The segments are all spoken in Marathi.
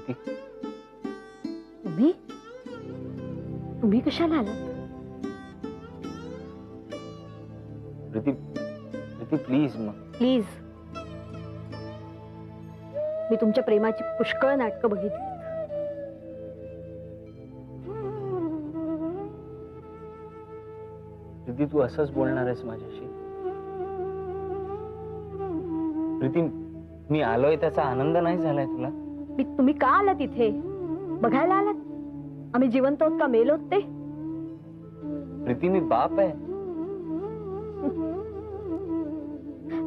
प्रीती? तुम्ही तुम्ही कशाला आलात? प्रीती प्रीती प्लीज. प्लीज. मी तुमच्या प्रेमाची पुष्कळ नाटकं बघितली. प्रीती तू असंच बोलणार आहेस माझ्याशी? प्रीती मी आलोय त्याचा आनंद नाही झालाय तुला? तुम्ही का आलात इथे? बघायला आलात आम्ही जिवंत आहोत का मेलोत ते? प्रीती मी बाप आहे.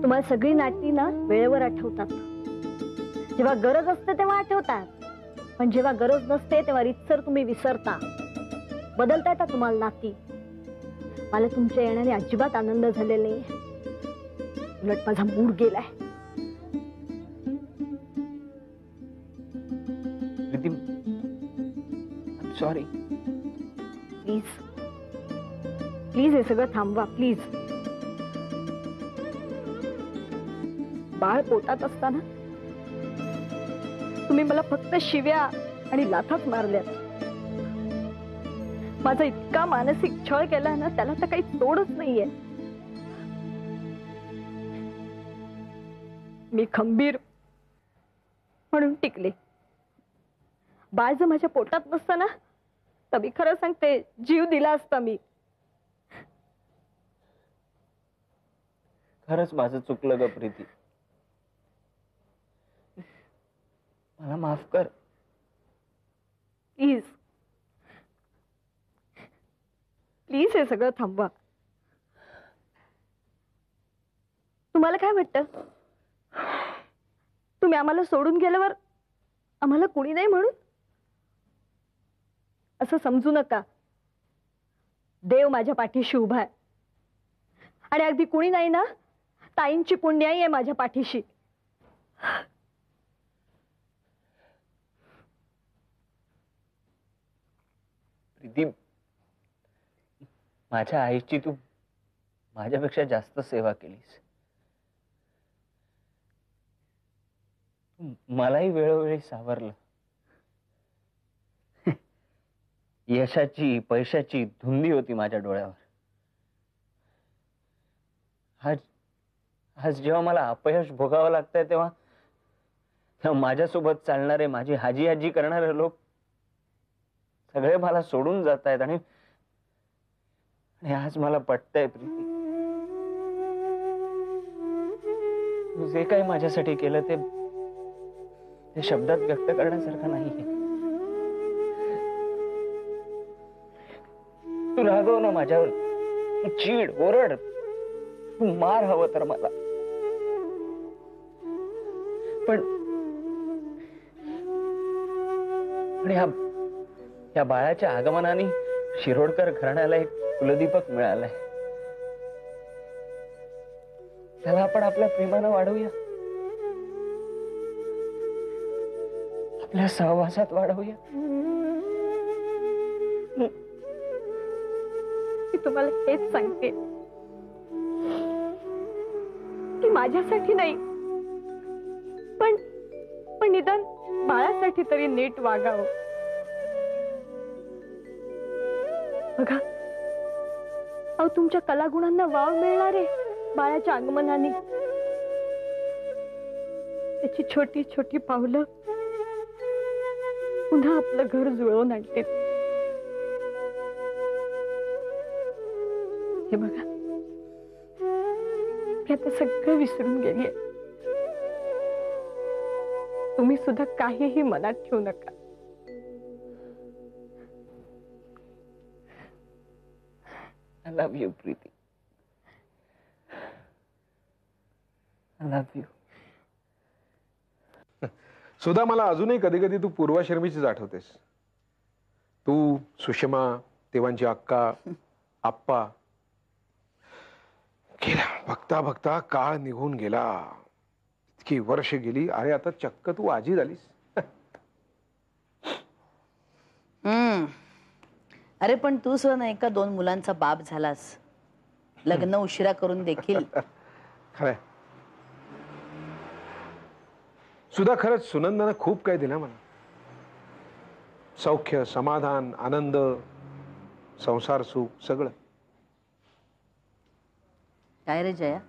तुम्हाला सगळी नाती ना वेळेवर आठवतात. जेव्हा गरज असते तेव्हा आठवतात, पण जेव्हा गरज नसते तेव्हा रीतसर तुम्ही विसरता. बदलता येतात तुम्हाला नाती. मला तुमच्या येण्याने अजिबात आनंद झालेला नाही. उलट माझा मूड गेलाय. प्रीती सॉरी. प्लीज प्लीज हे सगळं थांबवा प्लीज. बाळ पोटात असताना तुम्ही मला फक्त शिव्या आणि लाथाच मारल्यात. माझा इतका मानसिक छळ केला ना, त्याला तर काही तोडच नाहीये. मी खंबीर म्हणून टिकले. बाळ जर माझ्या पोटात नसतं ना, तर मी खरं सांगते जीव दिला असता मी. खरंच माझं चुकलं ग प्रीती. मला माफ कर प्लीज. प्लीज हे सगळं थांबवा. तुम्हाला काय वाटतं? तुम्ही आम्हाला सोडून गेल्यावर आम्हाला कुणी नाही म्हणून? असं समजू नका. देव माझ्या पाठीशी उभा आहे. आणि अगदी कुणी नाही ना, ताईंची पुण्याई आहे माझ्या पाठीशी. प्रीती माझ्या आईची तू माझ्यापेक्षा जास्त सेवा केलीस. मलाही वेळोवेळी सावरलं. यशाची पैशाची धुंदी होती माझ्या डोळ्यावर. आज जेव्हा मला अपयश भोगावं लागतंय तेव्हा माझ्यासोबत चालणारे, माझी हाजी हाजी करणारे लोक सगळे मला सोडून जात आहेत. आणि आज मला पटतंय प्रीती, तू जे काही माझ्यासाठी केलं ते शब्दात व्यक्त करण्यासारखं नाहीये. तू रागव ना माझ्यावर, तू चीड ओरड, तू मार हवं तर मला, पण या बाळाच्या आगमनाने शिरोडकर घराण्याला एक कुलदीपक मिळालाय. त्याला आपण आपल्या प्रेमानं वाढवूया, आपल्या सहवासात वाढवूया. मी तुम्हाला हेच सांगते की माझ्यासाठी नाही, पण निदान बाळासाठी तरी नीट वागावं. बघा, अहो तुमच्या कलागुणांना वाव मिळणार आहे बाळाच्या आगमनाने. त्याची छोटी छोटी पावलं पुन्हा आपलं घर जुळवून आणते. हे बघा, मी आता सगळं विसरून गेली. तुम्ही सुद्धा काहीही मनात ठेवू नका. I love you, Preeti. I love you. सुधा, मला अजूनही कधी कधी तू पूर्वा शर्मीचीच आठवतेस. तू, सुषमा, तेव्हांची अक्का, आप्पा. गेला बघता बघता काळ निघून गेला. इतकी वर्ष गेली. अरे आता चक्क तू आजी झालीस. अरे पण तू सुद्धा नाही का 2 मुलांचा बाप झालास, लग्न उशिरा करून देखील. खरंय सुधा, खरंच सुनंदानं खूप काय दिलं मला. सौख्य, समाधान, आनंद, संसार सुख सगळं. काय रे जया,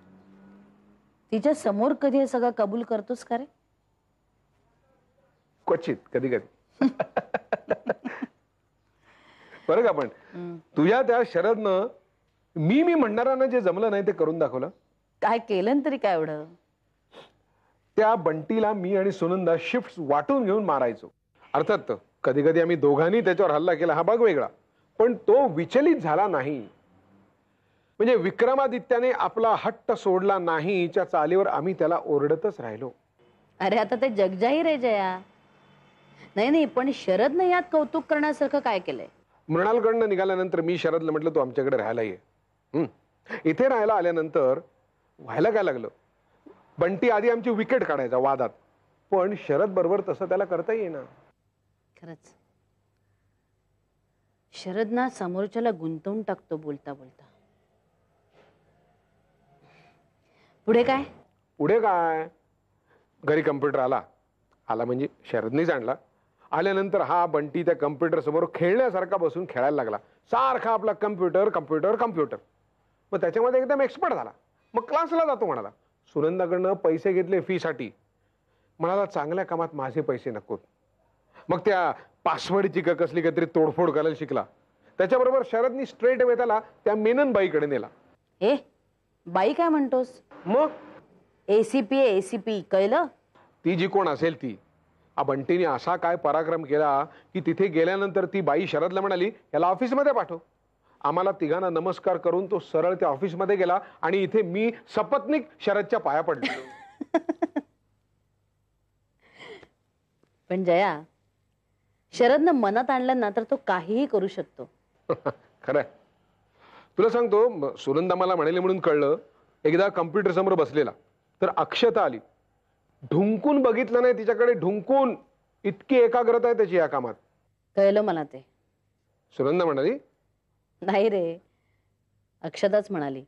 तिच्या समोर कधी हे सगळं कबूल करतोस का रे? क्वचित, कधी कधी. बरं का, पण तुझ्या त्या शरदनं मी म्हणणाऱ्यांना जे जमलं नाही ते करून दाखवलं. काय केलं तरी काय एवढं? त्या बंटीला मी आणि सुनंदा शिफ्ट वाटून घेऊन मारायचो. अर्थात कधी कधी आम्ही दोघांनी त्याच्यावर हल्ला केला, हा भाग वेगळा, पण तो विचलित झाला नाही. म्हणजे विक्रमादित्याने आपला हट्ट सोडला नाहीच्या चालीवर आम्ही त्याला ओरडतच राहिलो. अरे आता ते जगजाहीर आहे जया. नाही, पण शरदनं यात कौतुक करण्यासारखं काय केलंय? मृणालकडनं निघाल्यानंतर मी शरदला म्हटलं तू आमच्याकडे राहायला ये. इथे राहायला आल्यानंतर व्हायला काय लागलं, बंटी आधी आमची विकेट काढायचा वादात, पण शरद बरोबर तसं त्याला करता येईना. खरंच शरद ना समोरच्याला गुंतवून टाकतो बोलता बोलता. पुढे काय? पुढे काय, घरी कम्प्युटर आला म्हणजे शरदनीच आणला. आल्यानंतर हा बंटी त्या कम्प्युटर समोर खेळण्यासारखा बसून खेळायला लागला. सारखा आपला कम्प्युटर कम्प्युटर कम्प्युटर. मग त्याच्यामध्ये एकदम एक्सपर्ट झाला. मग क्लासला जातो म्हणाला. सुनंदाकडनं पैसे घेतले फी साठी. म्हणाला चांगल्या कामात माझे पैसे नकोत. मग त्या पासवर्डची का कसली काहीतरी तोडफोड करायला शिकला. त्याच्याबरोबर शरदनी स्ट्रेट वे त्याला त्या मेननबाईकडे नेला. ए बाई काय म्हणतोस? मग एसीपी कळलं? ती जी कोण असेल ती, बंटीने असा काय पराक्रम केला की तिथे गेल्यानंतर ती बाई शरदला म्हणाली याला ऑफिसमध्ये पाठव. आम्हाला तिघांना नमस्कार करून तो सरळ त्या ऑफिसमध्ये गेला आणि इथे मी सपत्नीक शरदच्या पाया पडलो. पण जया, शरदनं मनात आणलं ना तर तो काहीही करू शकतो. खरंय. तुला सांगतो, सुनंदा मला म्हणाली म्हणून कळलं. एकदा कम्प्युटर समोर बसलेला तर अक्षता आली. ढुंकून बघितलं नाही तिच्याकडे, ढुंकून. इतकी एकाग्रता आहे त्याची या कामात. कळलं मला ते. सुनंदा म्हणाली नाही रे, अक्षताच म्हणाली.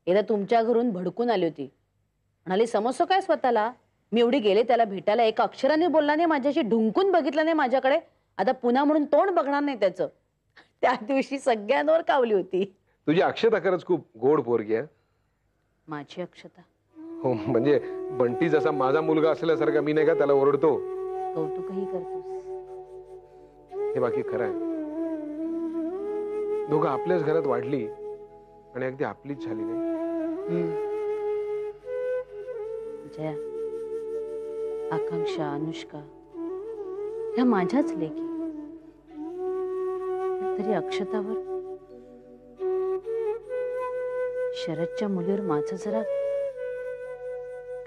एकदा तुमच्या घरून भडकून आली होती. म्हणाली समजतो काय स्वतःला, मी एवढी गेले त्याला भेटायला, एका अक्षराने बोलला नाही माझ्याशी, ढुंकून बघितलं नाही माझ्याकडे, आता पुन्हा म्हणून तोंड बघणार नाही त्याचं. त्या दिवशी सगळ्यांवर कावली होती. तुझी अक्षता खरंच खूप गोड पोरगी आहे. माझी अक्षता? हो, म्हणजे बंटी जसा माझा मुलगा असल्यासारखा मी नाही का त्याला ओरडतो. कौतुकही करतोस. हे बाकी खरं आहे. दोघं आपल्याच घरात वाढली आणि अगदी आपलीच झाली नाही. जया, आकांक्षा, अनुष्का ह्या माझ्याच लेकी. तरी अक्षतावर, शरदच्या मुलीवर माझं जरा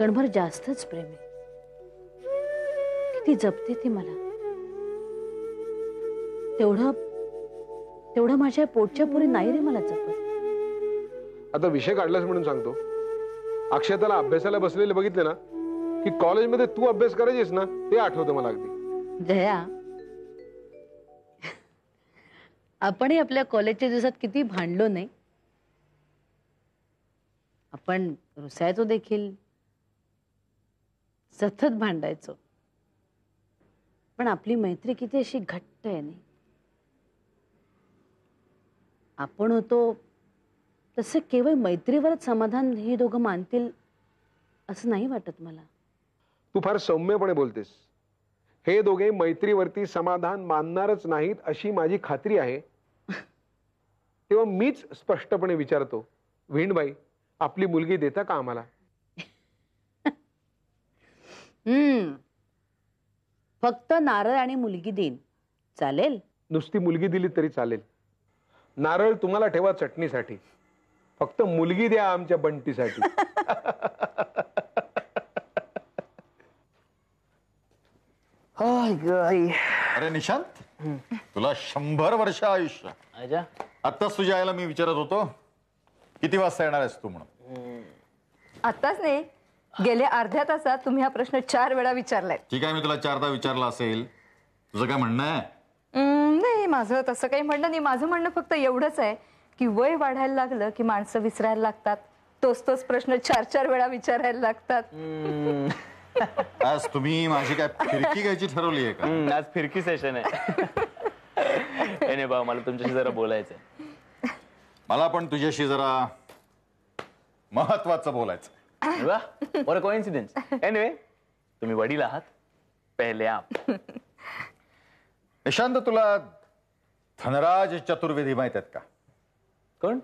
गणभर जास्तच प्रेम आहे. किती जपते ती मला. तेवढं माझ्या पोटच्या पुरी नाही रे मला जपत. आता विषय काढलास म्हणून सांगतो, अक्षताला अभ्यासाला बसलेले बघितले ना की कॉलेजमध्ये तू अभ्यास करायचीस ना, ते आठवतं मला अगदी. जया, आपणही आपल्या कॉलेजच्या दिवसात किती भांडलो नाही. आपण रुसायचो देखील, सतत भांडायचो, पण आपली मैत्री किती अशी घट्ट आहे नाही. आपण होतो तसं केवळ मैत्रीवरच समाधान हे दोघं मानतील असं नाही वाटत मला. तू फार सौम्यपणे बोलतेस. हे दोघे मैत्रीवरती समाधान मानणारच नाहीत अशी माझी खात्री आहे. तेव्हा मीच स्पष्टपणे विचारतो, विणबाई आपली मुलगी देता का आम्हाला? फक्त नारळ आणि मुलगी देईन, चालेल? नुसती मुलगी दिली तरी चालेल. नारळ तुम्हाला ठेवा चटणीसाठी, फक्त मुलगी द्या आमच्या बंटीसाठी. अरे निशांत, तुला 100 वर्ष आयुष्य. आजा, आत्ताच तुझ्या आईला मी विचारत होतो किती वाजता येणार आहेस तू म्हणून. आत्ताच नाही, गेल्या अर्ध्या तासात तुम्ही हा प्रश्न 4 वेळा विचारलाय. ठीक आहे, मी तुला 4दा विचारला असेल. तुझं काय म्हणणं आहे? नाही, माझं तसं काही म्हणणं नाही. माझं म्हणणं फक्त एवढंच आहे की वय वाढायला लागलं की माणसं विसरायला लागतात. तोच प्रश्न 4 वेळा विचारायला लागतात. आज तुम्ही माझी काय फिरकी घ्यायची ठरवली आहे का? आज फिरकी सेशन आहे. नाही बाबा, मला तुमच्याशी जरा बोलायचंय. मला पण तुझ्याशी जरा महत्वाचं बोलायचं. वा, और कोइन्सिडेंस. एनिवे, तुम्ही वडील आहात, पहिले आप. निशांत, तुला धनराज चतुर्वेदी माहित आहेत का? कोण?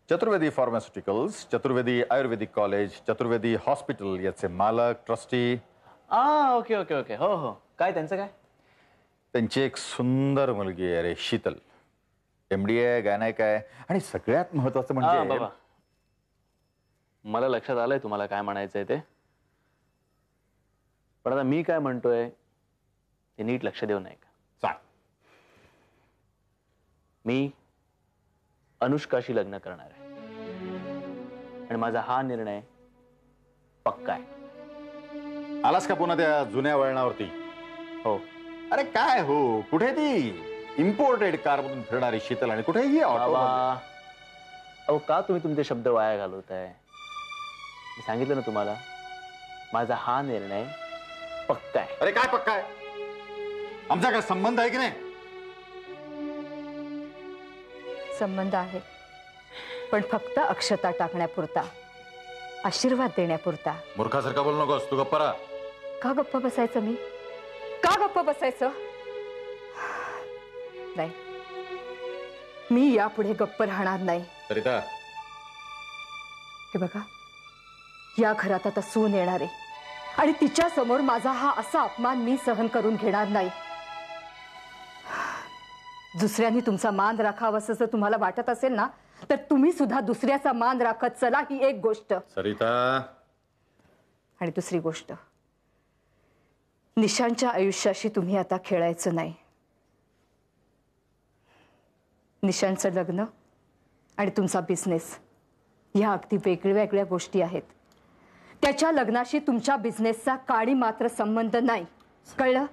चतुर्वेदी फार्मास्युटिकल्स, चतुर्वेदी आयुर्वेदिक कॉलेज, चतुर्वेदी हॉस्पिटल याचे मालक, ट्रस्टी. Okay okay okay. हो हो. काय त्यांचं काय? त्यांची एक सुंदर मुलगी आहे रे, शीतल. MD आहे, गायनायक आहे, आणि सगळ्यात महत्वाचं म्हणजे बाबा, मला लक्षात आलंय तुम्हाला काय म्हणायचंय ते. पण आता मी काय म्हणतोय ते नीट लक्ष देऊ नये का? सांग. मी अनुष्काशी लग्न करणार आहे, आणि माझा हा निर्णय पक्का आहे. आलास का पुन्हा त्या जुन्या वळणावरती? हो. अरे काय हो, कुठे ती इम्पोर्टेड कार मधून फिरणारी शीतल, आणि कुठे ही ऑटो? बाबा, अहो का तुम्ही तुमचे शब्द वाया घालवताय? मी सांगितलं ना तुम्हाला, माझा हा निर्णय पक्का आहे. अरे काय पक्का आहे? आमचा काय संबंध आहे की नाही? संबंध आहे, पण फक्त अक्षता टाकण्यापुरता, आशीर्वाद देण्यापुरता. मूर्खासारखा बोलू नकोस, तू गप्पा राहा. का गप्प बसायचं मी? का गप्प बसायचं? नाही, मी यापुढे गप्प राहणार नाही. सरिता, हे बघा, या घरात आता सून येणार आहे, आणि तिच्या समोर माझा हा असा अपमान मी सहन करून घेणार नाही. दुसऱ्यांनी तुमचा मान राखावा असं जर तुम्हाला वाटत असेल ना, तर तुम्ही सुद्धा दुसऱ्याचा मान राखत चला. ही एक गोष्ट. सरिता. आणि दुसरी गोष्ट, निशांच्या आयुष्याशी तुम्ही आता खेळायचं नाही. निशांचं लग्न आणि तुमचा बिझनेस ह्या अगदी वेगळ्या गोष्टी आहेत. त्याच्या लग्नाशी तुमच्या बिझनेसचा काडी मात्र संबंध नाही, कळलं?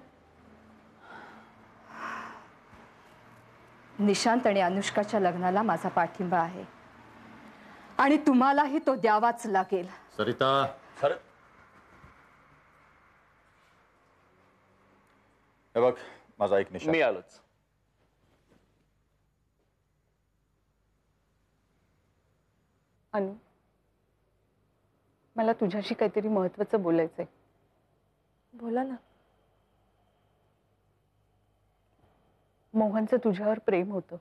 निशांत आणि अनुष्काच्या लग्नाला माझा पाठिंबा आहे, आणि तुम्हालाही तो द्यावाच लागेल. सरिता. सर, हे बघ, माझा एक निशांत. मी आलोच. अनु, मला तुझ्याशी काहीतरी महत्वाचं बोलायचंय. बोला ना. मोहनचं तुझ्यावर प्रेम होतं.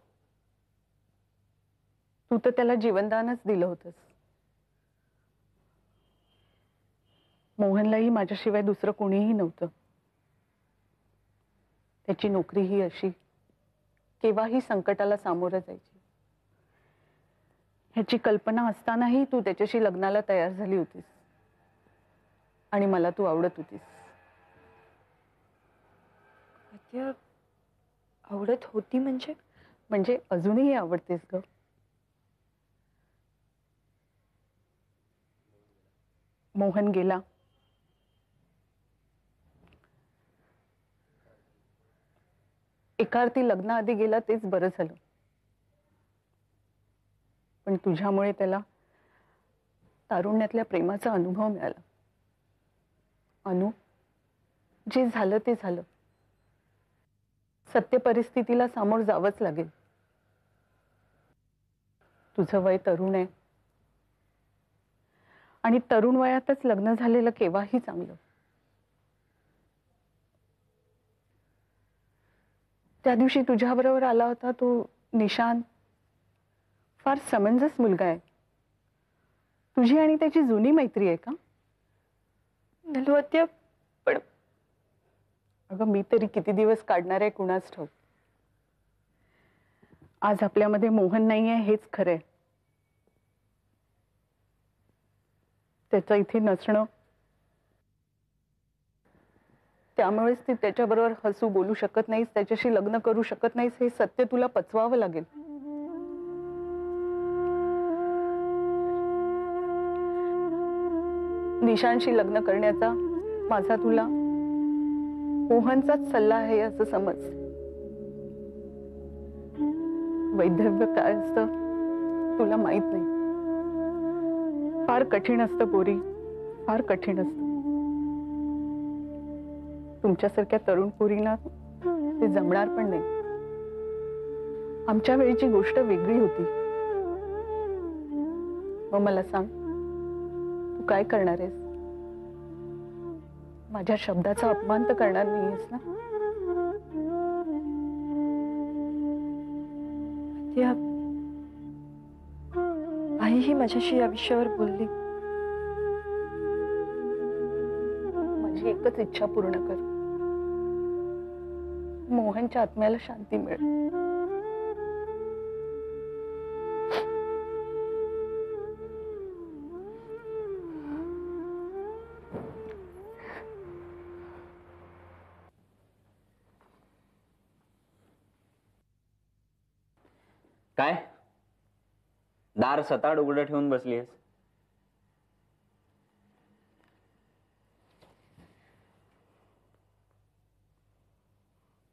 तू तर त्याला जीवनदानच दिलं होतंस. मोहनलाही माझ्याशिवाय दुसरं कोणीही नव्हतं. त्याची नोकरी ही अशी केव्हाही संकटाला सामोरं जायची. ह्याची कल्पना असतानाही तू त्याच्याशी लग्नाला तयार झाली होतीस, आणि मला तू आवडत होतीस. आवडत होती म्हणजे अजूनही आवडतेस ग. मोहन गेला. एका अर्थी लग्नाआधी गेला तेच बरं झालं. पण तुझ्यामुळे त्याला तारुण्यातल्या प्रेमाचा अनुभव मिळाला. अनु, जे झालं ते झालं. सत्य परिस्थितीला सामोर जावंच लागेल. तुझं वय तरुण आहे, आणि तरुण वयातच लग्न झालेलं केव्हाही चांगलं. त्या दिवशी तुझ्याबरोबर आला होता तो निशांत फार समंजस मुलगा आहे. तुझी आणि त्याची जुनी मैत्री आहे का? नलवत्या, पण अगं, मी तरी किती दिवस काढणार आहे कुणास ठाऊक. आज आपल्यामध्ये मोहन नाहीये हेच खरंय. त्याचं इथे नसणं, त्यामुळेच ती त्याच्याबरोबर हसू बोलू शकत नाहीस, त्याच्याशी लग्न करू शकत नाहीस, हे सत्य तुला पचवावं लागेल. निशांशी लग्न करण्याचा माझा तुला मोहनचाच सल्ला आहे असं समज. वैधव्य काय असतं तुला माहित नाही. फार कठीण असतं पोरी, फार कठीण असतं. तुमच्यासारख्या तरुण पोरींना ते जमणार पण नाही. आमच्या वेळीची गोष्ट वेगळी होती. मग मला सांग, तू काय करणार आहेस? माझ्या शब्दाचा अपमान तर करणार नाहीयेस ना? आईही माझ्याशी या विषयावर बोलली. माझी एकच इच्छा पूर्ण कर. मोहनच्या आत्म्याला शांती मिळेल. काय दार सताड उघडं ठेवून बसलीस?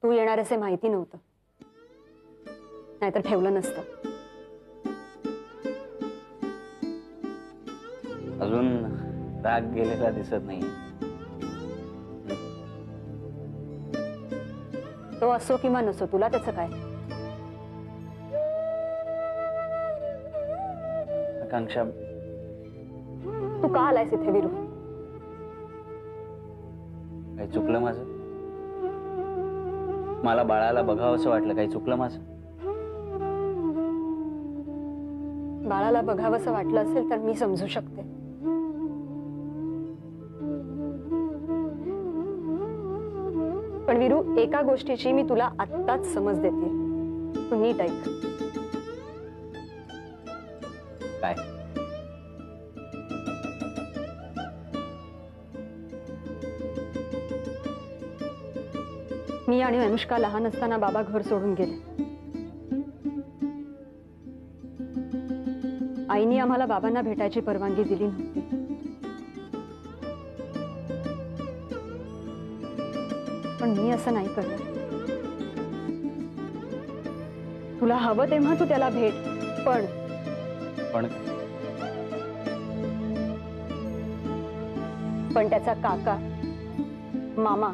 तू येणार असे माहिती नव्हतं, नाहीतर ठेवलं नसतं. अजून राग गेलेला दिसत नाही. तो असो किंवा नसो, तुला त्याचं काय? आकांक्षा, तू का आलायस इथे विरू? काही चुकलं माझं? मला बाळाला बघावं असं वाटलं. काही चुकलं माझं? बाळाला बघावंसं वाटलं असेल तर मी समजू शकते. पण विरू, एका गोष्टीची मी तुला आत्ताच समज देते, तू नीट ऐक. काय? मी आणि अनुष्का लहान असताना बाबा घर सोडून गेले. आईने आम्हाला बाबांना भेटायची परवानगी दिली नव्हती. पण मी असं नाही करणार. तुला हवं तेव्हा तू त्याला भेट, पण त्याचा काका, मामा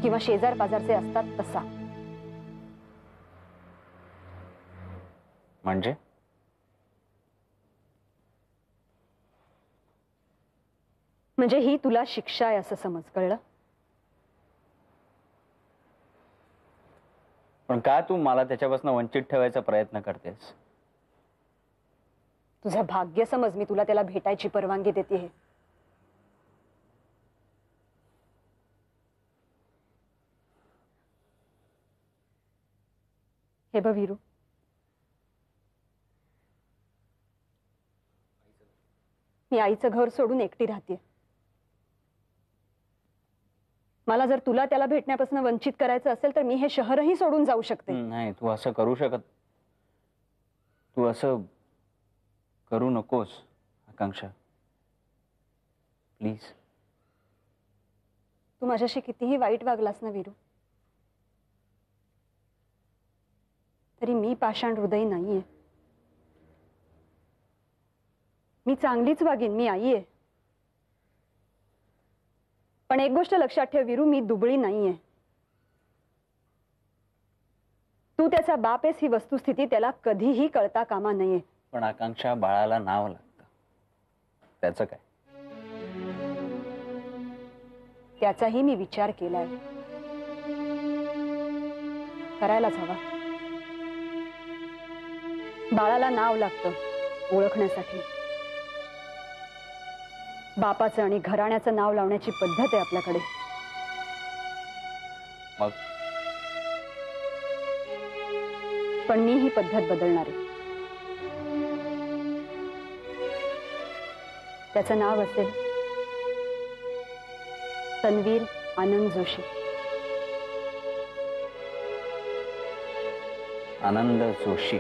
किंवा शेजार पाजारचे असतात तसा. म्हणजे ही तुला शिक्षा आहे असं समज, कळलं? पण का तू मला त्याच्यापासून वंचित ठेवायचा प्रयत्न करतेस? तुझं भाग्य समज मी तुला त्याला भेटायची परवानगी देते. हे बघ वीरू, मी आईचं घर सोडून एकटी राहते. मला जर तुला त्याला भेटण्यापासून वंचित करायचं असेल तर मी हे शहरही सोडून जाऊ शकते. नाही, तू असं करू शकत. तू असं करू नकोस आकांक्षा, प्लीज. तू माझ्याशी कितीही वाईट वागलास ना वीरू, तरी मी पाषाण हृदय नाहीये. मी चांगलीच वागेन, मी आई आहे. पण एक गोष्ट लक्षात ठेव वीरू, मी दुबळी नाहीये. तू त्याचा बाप आहेस ही वस्तुस्थिती त्याला कधीही कळता कामा नये. पण आकांक्षा, बाळाला नाव लागतं, त्याचं काय? त्याचाही मी विचार केलाय, करायलाच हवा. बाळाला नाव लागतं ओळखण्यासाठी. बापाचं आणि घराण्याचं नाव लावण्याची पद्धत आहे आपल्याकडे. मग पण मी ही पद्धत बदलणार आहे. त्याचं नाव असेल तन्वीर आनंद जोशी. आनंद जोशी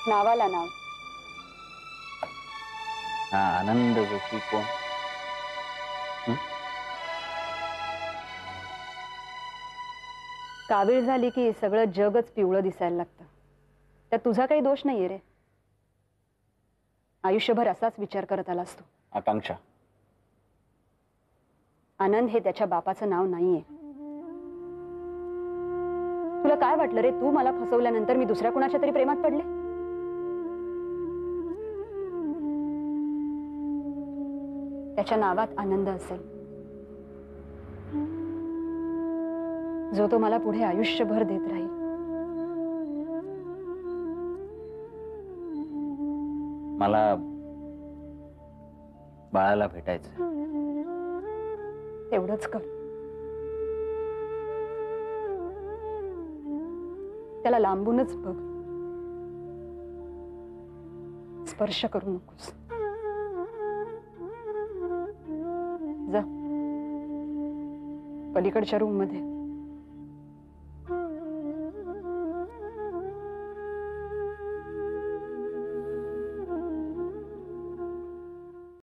नावाला नाव. हा, आनंद जोशी कोण? कावीळ झाली की सगळं जगच पिवळं दिसायला लागतं. त्यात तुझा काही दोष नाहीये रे. आयुष्यभर असाच विचार करत आलास तू. आकांक्षा, आनंद हे त्याच्या बापाचं नाव नाहीये. तुला काय वाटलं रे, तू मला फसवल्यानंतर मी दुसऱ्या कुणाच्या तरी प्रेमात पडले? त्याच्या नावात आनंद असेल, जो तो मला पुढे आयुष्यभर देत राहील. मला बाळाला भेटायचं. तेवढंच कर. त्याला लांबूनच बघ, स्पर्श करू नकोस. जा पलीकडच्या रूम मध्ये.